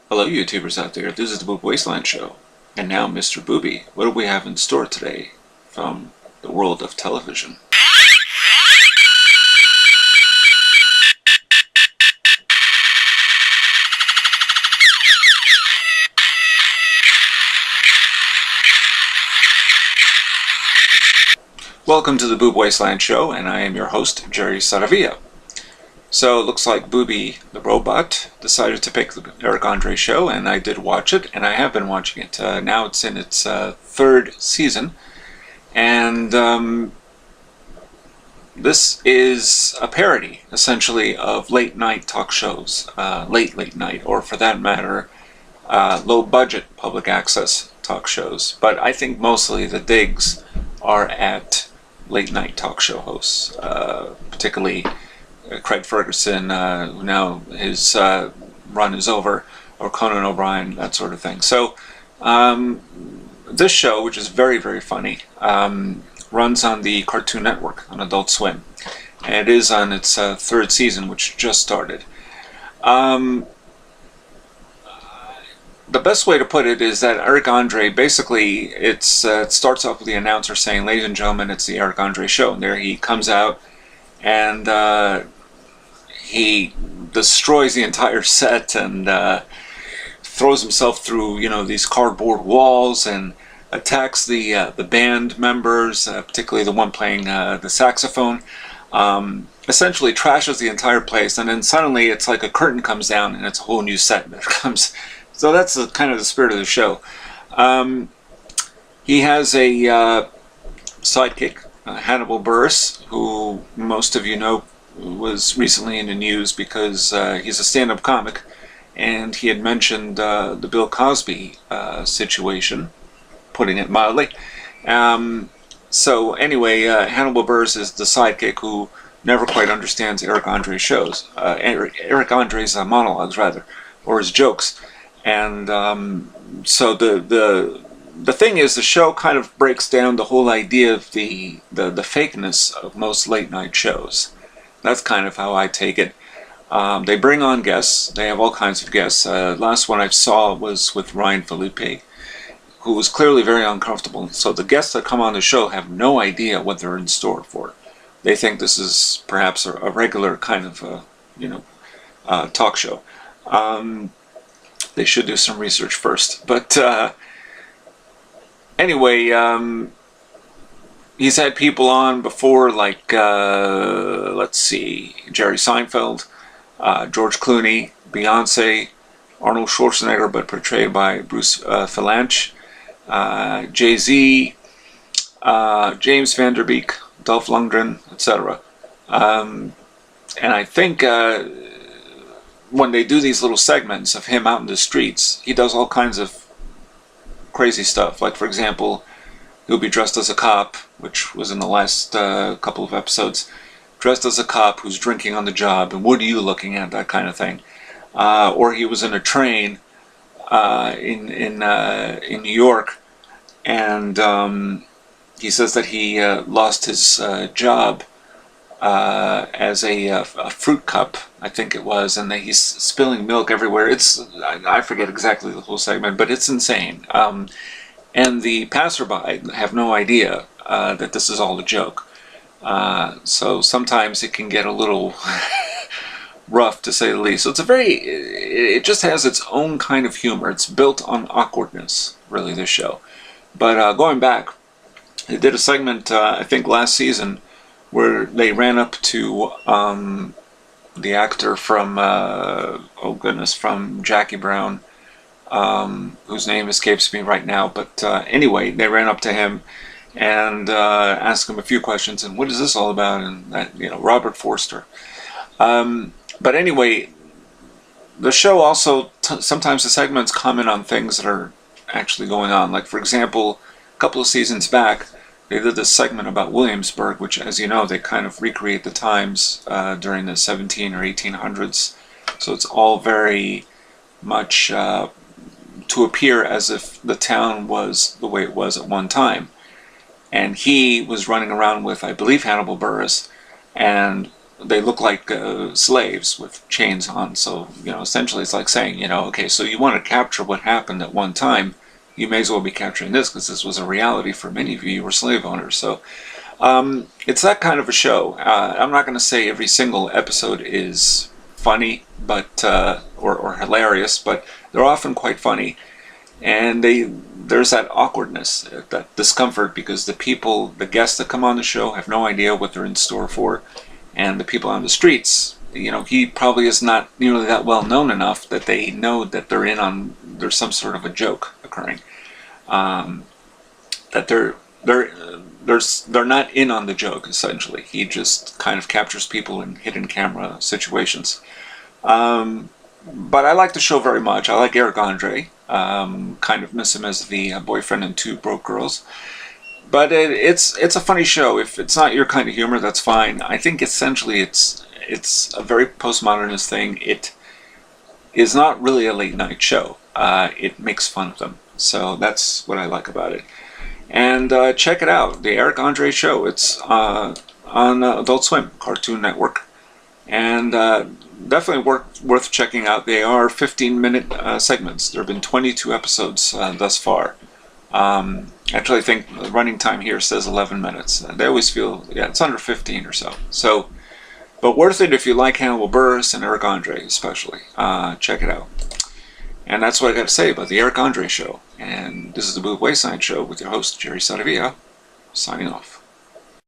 Hello YouTubers out there, this is the Boob Wasteland Show. And now Mr. Booby, what do we have in store today from the world of television? Welcome to the Boob Wasteland Show, and I am your host, Jerry Saravia. So it looks like Booby the Robot decided to pick the Eric Andre show, and I did watch it, and I have been watching it. Now it's in its third season, and this is a parody, essentially, of late-night talk shows, late night, or for that matter, low-budget public access talk shows. But I think mostly the digs are at late-night talk show hosts, particularly Craig Ferguson, who now his run is over, or Conan O'Brien, that sort of thing. So this show, which is very, very funny, runs on the Cartoon Network on Adult Swim, and it is on its third season, which just started. The best way to put it is that Eric Andre, basically, it starts off with the announcer saying, "Ladies and gentlemen, it's the Eric Andre show," and there he comes out, and he destroys the entire set and throws himself through, these cardboard walls and attacks the band members, particularly the one playing the saxophone. Essentially trashes the entire place, and then suddenly it's like a curtain comes down and it's a whole new set that comes. So that's kind of the spirit of the show. He has a sidekick, Hannibal Buress, who most of you know was recently in the news because he's a stand-up comic, and he had mentioned the Bill Cosby situation, putting it mildly. So anyway, Hannibal Buress is the sidekick who never quite understands Eric Andre's shows, Eric Andre's monologues rather, or his jokes. And so the thing is, the show kind of breaks down the whole idea of the fakeness of most late night shows. That's kind of how I take it. They bring on guests. They have all kinds of guests. Last one I saw was with Ryan Phillippe, who was clearly very uncomfortable. So the guests that come on the show have no idea what they're in store for. They think this is perhaps a regular kind of talk show. They should do some research first. But anyway, he's had people on before, like, let's see, Jerry Seinfeld, George Clooney, Beyonce, Arnold Schwarzenegger, but portrayed by Bruce Vilanch, Jay-Z, James Van Der Beek, Dolph Lundgren, etc. And I think when they do these little segments of him out in the streets, he does all kinds of crazy stuff. Like, for example, he'll be dressed as a cop, which was in the last couple of episodes, dressed as a cop who's drinking on the job, and what are you looking at, that kind of thing. Or he was in a train in New York, and he says that he lost his job as a fruit cup, I think it was, and that he's spilling milk everywhere. I forget exactly the whole segment, but it's insane. And the passerby have no idea that this is all a joke. So sometimes it can get a little rough, to say the least. So it just has its own kind of humor. It's built on awkwardness, really, this show. But going back, they did a segment, I think last season, where they ran up to the actor from, from Jackie Brown, whose name escapes me right now. But anyway, they ran up to him and asked him a few questions, and what is this all about? And that, Robert Forster. But anyway, the show also, sometimes the segments comment on things that are actually going on. Like, for example, a couple of seasons back, they did this segment about Williamsburg, which, as you know, they kind of recreate the times during the 17 or 1800s. So it's all very much to appear as if the town was the way it was at one time. And he was running around with, I believe, Hannibal Buress, and they look like slaves with chains on. So, essentially it's like saying, okay, so you want to capture what happened at one time, you may as well be capturing this, because this was a reality for many of you. You were slave owners. So it's that kind of a show. I'm not going to say every single episode is funny, but or hilarious, but they're often quite funny. And there's that awkwardness, that discomfort, because the guests that come on the show have no idea what they're in store for. And the people on the streets, he probably is not nearly that well known enough that they know that there's some sort of a joke occurring. That they're not in on the joke, essentially. He just kind of captures people in hidden camera situations. But I like the show very much. I like Eric Andre. Kind of miss him as the boyfriend in Two Broke Girls. But it's a funny show. If it's not your kind of humor, that's fine. I think essentially it's a very postmodernist thing. It is not really a late night show. It makes fun of them. So that's what I like about it. And check it out, the Eric Andre Show. It's on Adult Swim, Cartoon Network. And definitely worth checking out. They are 15-minute segments. There have been 22 episodes thus far. Actually, I think the running time here says 11 minutes. They always feel, it's under 15 or so. So, but worth it if you like Hannibal Buress and Eric Andre, especially. Check it out. And that's what I got to say about the Eric Andre Show. And this is the Boob Wasteland Show with your host, Jerry Saravia, signing off.